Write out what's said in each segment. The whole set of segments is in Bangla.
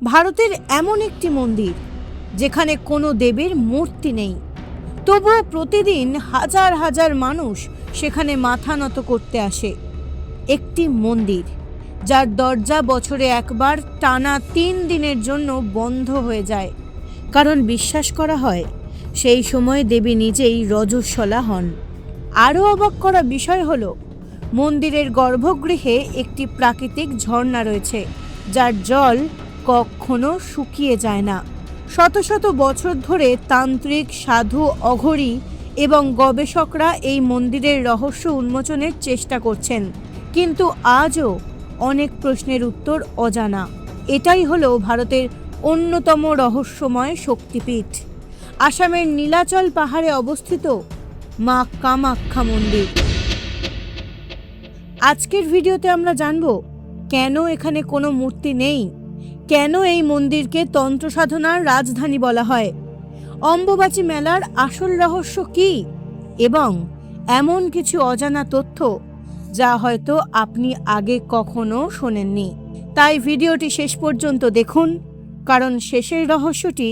ভারতের এমন একটি মন্দির যেখানে কোনো দেবীর মূর্তি নেই, তবুও প্রতিদিন হাজার হাজার মানুষ সেখানে মাথা নত করতে আসে। একটি মন্দির যার দরজা বছরে একবার টানা 3 দিনের জন্য বন্ধ হয়ে যায়, কারণ বিশ্বাস করা হয় সেই সময় দেবী নিজেই রজস্বলা হন। আরও অবাক করা বিষয় হলো, মন্দিরের গর্ভগৃহে একটি প্রাকৃতিক ঝর্ণা রয়েছে যার জল কখনো শুকিয়ে যায় না। শত শত বছর ধরে তান্ত্রিক, সাধু, অঘরী এবং গবেষকরা এই মন্দিরের রহস্য উন্মোচনের চেষ্টা করছেন, কিন্তু আজও অনেক প্রশ্নের উত্তর অজানা। এটাই হলো ভারতের অন্যতম রহস্যময় শক্তিপীঠ, আসামের নীলাচল পাহাড়ে অবস্থিত মা কামাখ্যা মন্দির। আজকের ভিডিওতে আমরা জানব কেন এখানে কোনো মূর্তি নেই, কেন এই মন্দিরকে তন্ত্র সাধনার রাজধানী বলা হয়, অম্বুবাচী মেলার আসল রহস্য কী, এবং এমন কিছু অজানা তথ্য যা হয়তো আপনি আগে কখনো শোনেননি। তাই ভিডিওটি শেষ পর্যন্ত দেখুন, কারণ শেষের রহস্যটি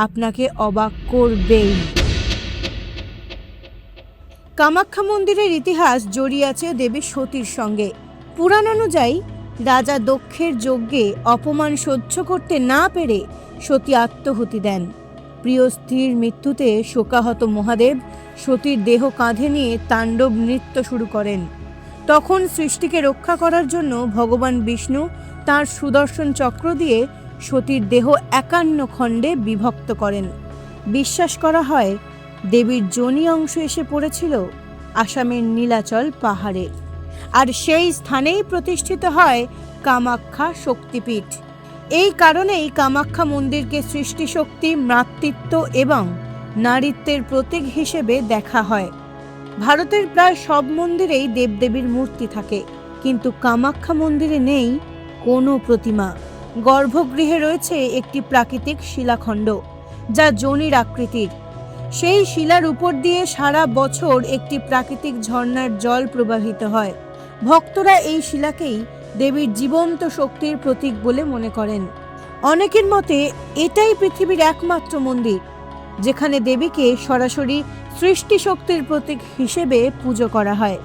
আপনাকে অবাক করবেই। কামাখ্যা মন্দিরের ইতিহাস জড়িয়ে আছে দেবী সতীর সঙ্গে। পুরাণ অনুযায়ী রাজা দক্ষের যজ্ঞে অপমান সহ্য করতে না পেরে সতী আত্মহুতি দেন। প্রিয় স্ত্রীর মৃত্যুতে শোকাহত মহাদেব সতীর দেহ কাঁধে নিয়ে তাণ্ডব নৃত্য শুরু করেন। তখন সৃষ্টিকে রক্ষা করার জন্য ভগবান বিষ্ণু তাঁর সুদর্শন চক্র দিয়ে সতীর দেহ 51 খণ্ডে বিভক্ত করেন। বিশ্বাস করা হয় দেবীর যোনি অংশ এসে পড়েছিল আসামের নীলাচল পাহাড়ে, আর সেই স্থানেই প্রতিষ্ঠিত হয় কামাখ্যা শক্তিপীঠ। এই কারণেই কামাখ্যা মন্দিরকে সৃষ্টিশক্তি, মাতৃত্ব এবং নারীত্বের প্রতীক হিসেবে দেখা হয়। ভারতের প্রায় সব মন্দিরেই দেবদেবীর মূর্তি থাকে, কিন্তু কামাখ্যা মন্দিরে নেই কোনো প্রতিমা। গর্ভগৃহে রয়েছে একটি প্রাকৃতিক শিলাখণ্ড যা যোনির আকৃতির। সেই শিলার উপর দিয়ে সারা বছর একটি প্রাকৃতিক ঝর্ণার জল প্রবাহিত হয়। ভক্তরা এই শিলাকেই দেবীর জীবন্ত শক্তির প্রতীক বলে মনে করেন। অনেকের মতে এটাই পৃথিবীর একমাত্র মন্দির যেখানে দেবীকে সরাসরি সৃষ্টি শক্তির প্রতীক হিসেবে পুজো করা হয়।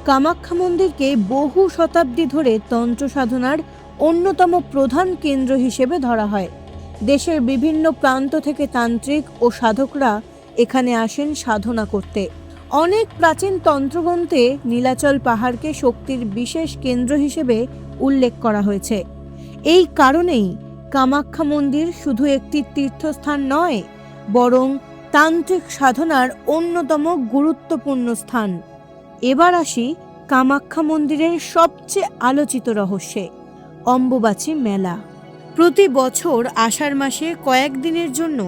কামাখ্যা মন্দিরকে বহু শতাব্দী ধরে তন্ত্র সাধনার অন্যতম প্রধান কেন্দ্র হিসেবে ধরা হয়। দেশের বিভিন্ন প্রান্ত থেকে তান্ত্রিক ও সাধকরা এখানে আসেন সাধনা করতে। অনেক প্রাচীন তন্ত্রগ্রন্থে নীলাচল পাহাড়কে শক্তির বিশেষ কেন্দ্র হিসেবে উল্লেখ করা হয়েছে। এই কারণেই কামাখ্যা মন্দির শুধু একটি তীর্থস্থান নয়, বরং তান্ত্রিক সাধনার অন্যতম গুরুত্বপূর্ণ স্থান। এবার আসি কামাখ্যা মন্দিরের সবচেয়ে আলোচিত রহস্যে, অম্বুবাচী মেলা। প্রতি বছর আষাঢ় মাসে কয়েকদিনের জন্য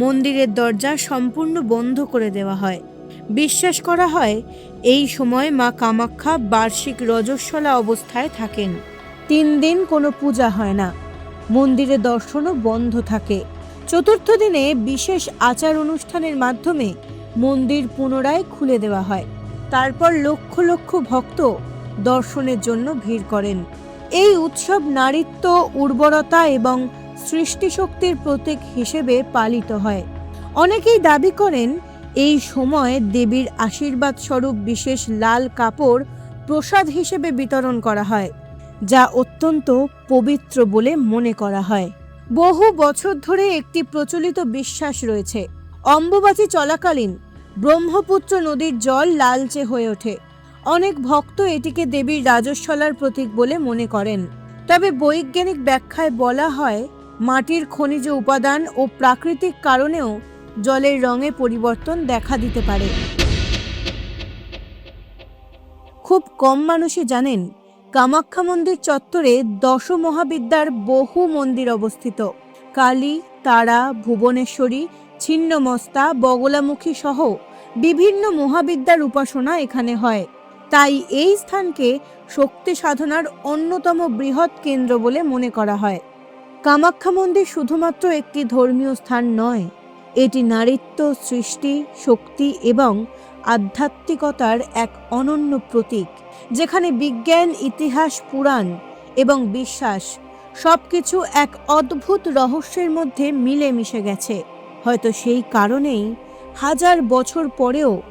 মন্দিরের দরজা সম্পূর্ণ বন্ধ করে দেওয়া হয়। বিশ্বাস করা হয় এই সময় মা কামাখ্যা বার্ষিক রজস্বলা অবস্থায় থাকেন। 3 দিন কোনো পূজা হয় না, মন্দিরে দর্শনও বন্ধ থাকে। চতুর্থ দিনে বিশেষ আচার অনুষ্ঠানের মাধ্যমে মন্দির পুনরায় খুলে দেওয়া হয়। তারপর লক্ষ লক্ষ ভক্ত দর্শনের জন্য ভিড় করেন। এই উৎসব নারীত্ব, উর্বরতা এবং সৃষ্টিশক্তির প্রতীক হিসেবে পালিত হয়। অনেকেই দাবি করেন এই সময় দেবীর আশীর্বাদ স্বরূপ বিশেষ লাল কাপড় প্রসাদ হিসেবে বিতরণ করা হয়, যা অত্যন্ত পবিত্র বলে মনে করা হয়। বহু বছর ধরে একটি প্রচলিত বিশ্বাস রয়েছে, অম্বুবাচী চলাকালীন ব্রহ্মপুত্র নদীর জল লালচে হয়ে ওঠে। অনেক ভক্ত এটিকে দেবীর রাজস্বলার প্রতীক বলে মনে করেন। তবে বৈজ্ঞানিক ব্যাখ্যায় বলা হয় মাটির খনিজ উপাদান ও প্রাকৃতিক কারণেও জলের রঙে পরিবর্তন দেখা দিতে পারে। খুব কম মানুষই জানেন কামাখ্যা মন্দির চত্বরে 10 মহাবিদ্যার বহু মন্দির অবস্থিত। কালী, তারা, ভুবনেশ্বরী, ছিন্নমস্তা, বগলামুখী সহ বিভিন্ন মহাবিদ্যার উপাসনা এখানে হয়। তাই এই স্থানকে শক্তি সাধনার অন্যতম বৃহৎ কেন্দ্র বলে মনে করা হয়। কামাখ্যা মন্দির শুধুমাত্র একটি ধর্মীয় স্থান নয়, এটি নারীত্ব, সৃষ্টি, শক্তি এবং আধ্যাত্মিকতার এক অনন্য প্রতীক, যেখানে বিজ্ঞান, ইতিহাস, পুরাণ এবং বিশ্বাস সবকিছু এক অদ্ভুত রহস্যের মধ্যে মিলে মিশে গেছে। হয়তো সেই কারণেই হাজার বছর পরেও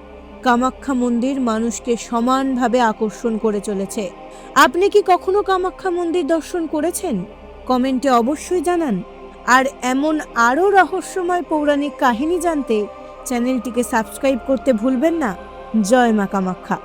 কামাখ্যা মন্দির মানুষকে সমানভাবে আকর্ষণ করে চলেছে। আপনি কি কখনো কামাখ্যা মন্দির দর্শন করেছেন? কমেন্টে অবশ্যই জানান। আর এমন আরও রহস্যময় পৌরাণিক কাহিনী জানতে চ্যানেলটিকে সাবস্ক্রাইব করতে ভুলবেন না। জয় মা কামাখ্যা।